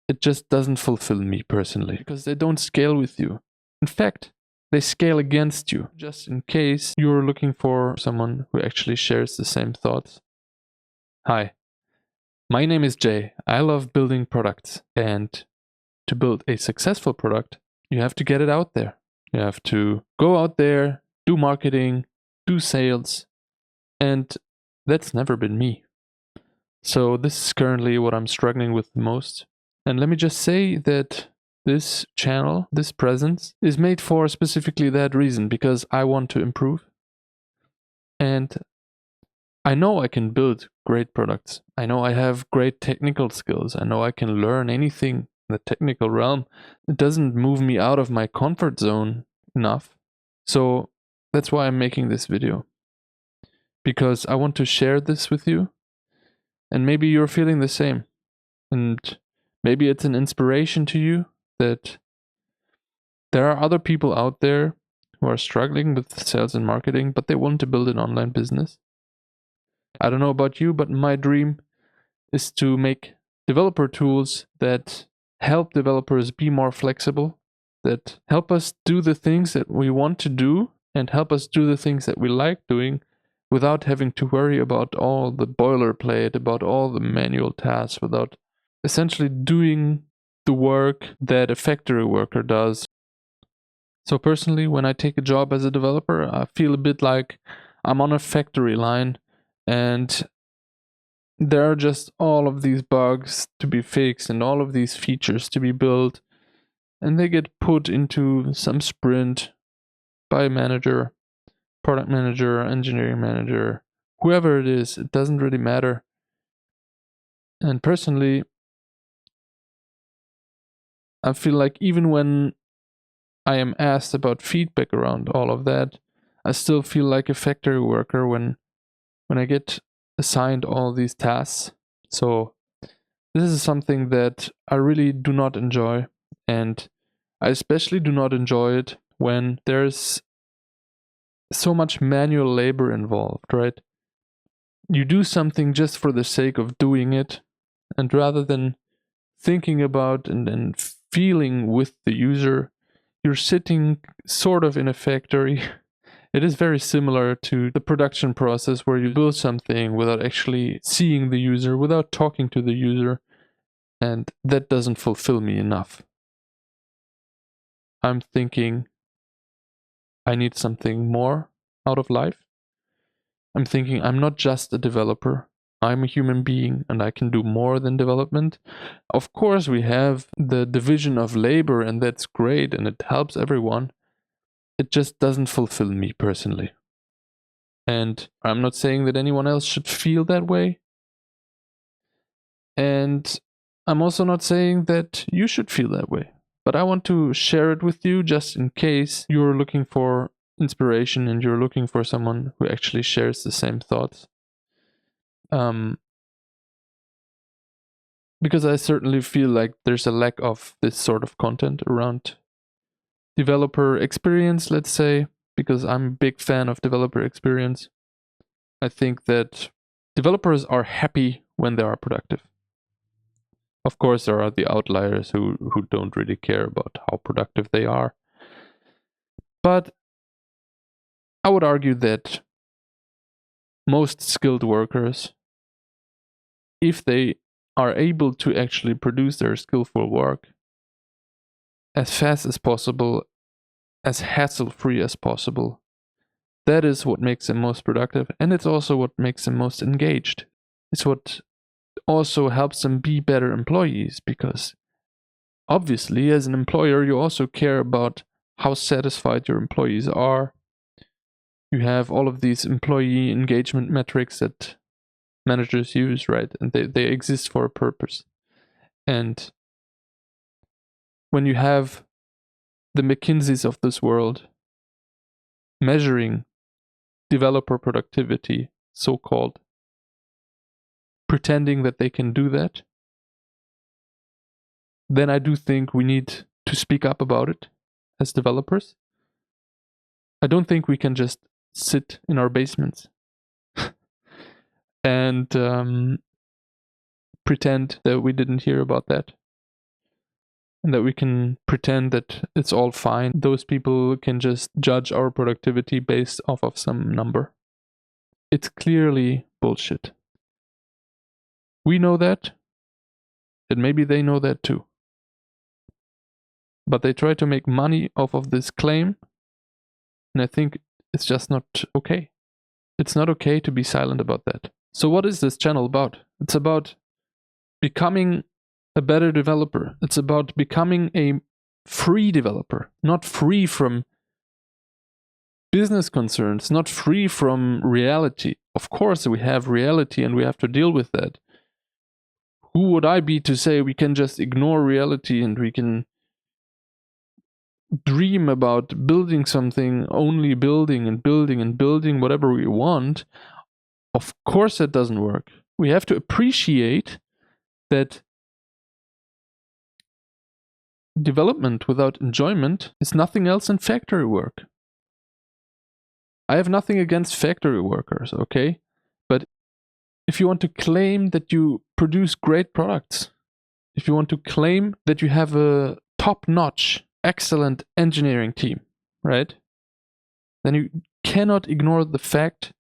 it just doesn't fulfill me personally, because they don't scale with you. In fact, they scale against you, just in case you're looking for someone who actually shares the same thoughts. Hi, my name is Jay. I love building products, and to build a successful product, you have to get it out there. You have to go out there, do marketing, do sales, and that's never been me. So this is currently what I'm struggling with the most. And let me just say that this channel, this presence, is made for specifically that reason, because I want to improve. And I know I can build great products. I know I have great technical skills. I know I can learn anything in the technical realm. It doesn't move me out of my comfort zone enough. So that's why I'm making this video, because I want to share this with you. And maybe you're feeling the same. And maybe it's an inspiration to you that there are other people out there who are struggling with sales and marketing, but they want to build an online business. I don't know about you, but my dream is to make developer tools that help developers be more flexible, that help us do the things that we want to do and help us do the things that we like doing without having to worry about all the boilerplate, about all the manual tasks, without essentially doing the work that a factory worker does. So personally, when I take a job as a developer, I feel a bit like I'm on a factory line and there are just all of these bugs to be fixed and all of these features to be built, and they get put into some sprint by a manager, product manager, engineering manager, whoever it is, it doesn't really matter. And personally, I feel like even when I am asked about feedback around all of that, I still feel like a factory worker when I get assigned all these tasks. So this is something that I really do not enjoy, and I especially do not enjoy it when there's so much manual labor involved, right? You do something just for the sake of doing it, and rather than thinking about and feeling with the user, you're sitting sort of in a factory. It is very similar to the production process where you build something without actually seeing the user, without talking to the user, and that doesn't fulfill me enough. I'm thinking I need something more out of life. I'm thinking I'm not just a developer. I'm a human being and I can do more than development. Of course, we have the division of labor, and that's great and it helps everyone. It just doesn't fulfill me personally. And I'm not saying that anyone else should feel that way. And I'm also not saying that you should feel that way. But I want to share it with you just in case you're looking for inspiration and you're looking for someone who actually shares the same thoughts. Because I certainly feel like there's a lack of this sort of content around developer experience, let's say, because I'm a big fan of developer experience. I think that developers are happy when they are productive. Of course, there are the outliers who don't really care about how productive they are. But I would argue that most skilled workers, if they are able to actually produce their skillful work as fast as possible, as hassle-free as possible, that is what makes them most productive, and it's also what makes them most engaged. It's what also helps them be better employees, because obviously as an employer you also care about how satisfied your employees are. You have all of these employee engagement metrics that managers use, right? And they exist for a purpose. And when you have the McKinseys of this world measuring developer productivity, so-called, pretending that they can do that, then I do think we need to speak up about it as developers. I don't think we can just sit in our basements and pretend that we didn't hear about that. and that we can pretend that it's all fine. Those people can just judge our productivity based off of some number. It's clearly bullshit. We know that, and maybe they know that too. But they try to make money off of this claim, and I think it's just not okay. It's not okay to be silent about that. So what is this channel about? It's about becoming a better developer. It's about becoming a free developer, not free from business concerns, not free from reality. Of course, we have reality and we have to deal with that. Who would I be to say we can just ignore reality and we can dream about building something, only building and building and building whatever we want? Of course, that doesn't work. We have to appreciate that development without enjoyment is nothing else than factory work. I have nothing against factory workers, okay? But if you want to claim that you produce great products, if you want to claim that you have a top-notch, excellent engineering team, right? Then you cannot ignore the fact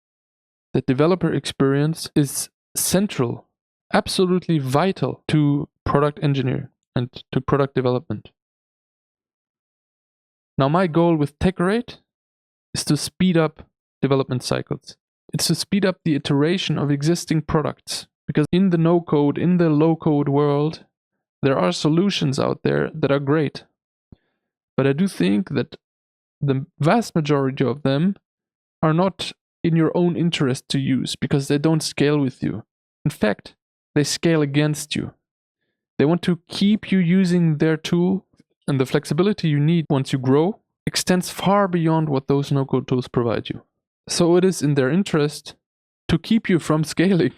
that developer experience is central, absolutely vital to product engineering and to product development. Now, my goal with TechRate is to speed up development cycles. It's to speed up the iteration of existing products. Because in the no-code, in the low-code world, there are solutions out there that are great. But I do think that the vast majority of them are not in your own interest to use because they don't scale with you. In fact, they scale against you. They want to keep you using their tool, and the flexibility you need once you grow extends far beyond what those no-code tools provide you. So it is in their interest to keep you from scaling,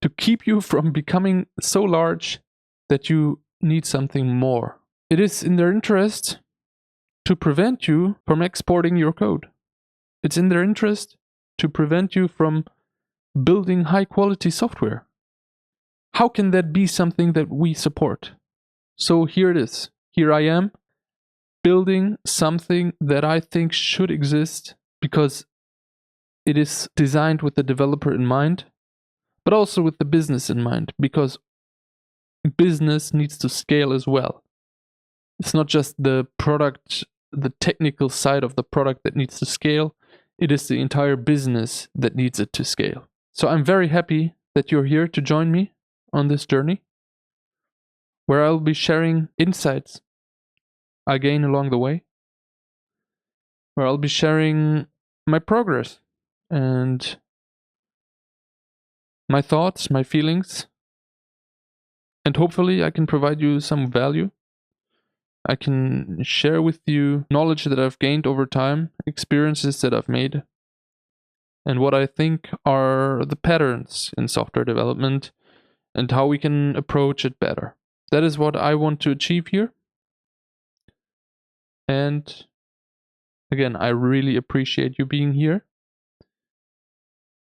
to keep you from becoming so large that you need something more. It is in their interest to prevent you from exporting your code. It's in their interest to prevent you from building high-quality software. How can that be something that we support? So here it is. Here I am, building something that I think should exist because it is designed with the developer in mind, but also with the business in mind, because business needs to scale as well. It's not just the product, the technical side of the product that needs to scale. It is the entire business that needs it to scale. So I'm very happy that you're here to join me on this journey, where I'll be sharing insights I gain along the way, where I'll be sharing my progress and my thoughts, my feelings, and hopefully I can provide you some value. I can share with you knowledge that I've gained over time, experiences that I've made, and what I think are the patterns in software development and how we can approach it better. That is what I want to achieve here. And again, I really appreciate you being here.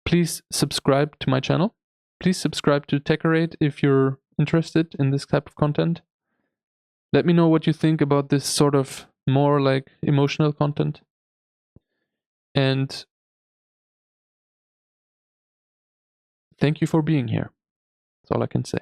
Please subscribe to my channel. Please subscribe to Tecorate if you're interested in this type of content. Let me know what you think about this sort of more like emotional content. And thank you for being here. That's all I can say.